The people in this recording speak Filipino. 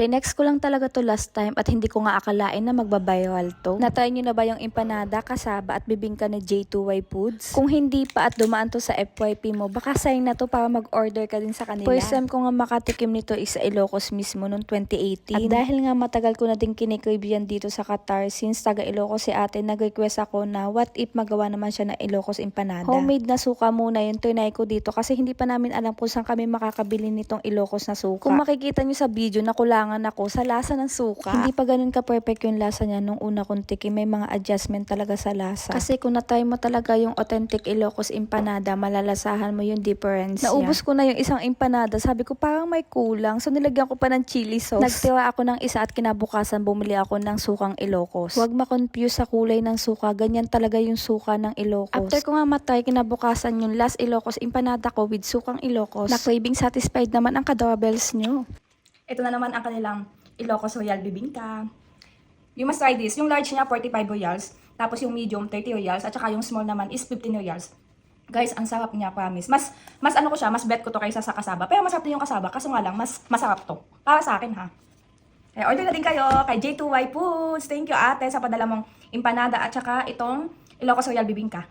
Tinext ko lang talaga to last time at hindi ko nga akalain na magbabiral to. Natry nyo na ba yung empanada, kasaba at bibingka ni J2Y Foods? Kung hindi pa at dumaan to sa FYP mo, baka sign na to para mag-order ka din sa kanila. First time ko nga makatikim nito is sa Ilocos mismo noong 2018. At dahil nga matagal ko na din kinikrave yan dito sa Qatar, since taga Ilocos si ate, nag-request ako na what if magawa naman siya na Ilocos empanada. Homemade na suka muna yung trinay ko dito kasi hindi pa namin alam kung saan kami makakabili nitong Ilocos na suka. Kung makikita nyo sa video, nakulangan ako sa lasa ng suka. Hindi pa ganun ka-perfect yung lasa niya nung una kong tikim. May mga adjustment talaga sa lasa. Kasi kung natry mo talaga yung authentic Ilocos empanada, malalasahan mo yung difference niya. Naubos ko na yung isang empanada. Sabi ko parang may kulang. So nilagyan ko pa ng chili sauce. Nagtiwa ako ng isa at kinabukasan bumili ako ng sukang Ilocos. Huwag ma-confuse sa kulay ng suka. Ganyan talaga yung suka ng Ilocos. After ko nga matry, kinabukasan yung last Ilocos empanada ko with sukang Ilocos. Na craving satisfied naman ang ka-doorbells nyo. Ito na naman ang kanilang Ilocos Royal Bibingka. You must try this. Yung large niya, 45 royals. Tapos yung medium, 30 royals. At saka yung small naman is 15 royals. Guys, ang sarap niya, promise. Mas ano ko siya, mas bet ko to kaysa sa kasaba. Pero masarap din yung kasaba. Kaso nga lang, mas masarap to. Para sa akin, ha. Kaya order na din kayo kay J2Y Foods. Thank you, ate, sa padala mong empanada at saka itong Ilocos Royal Bibingka.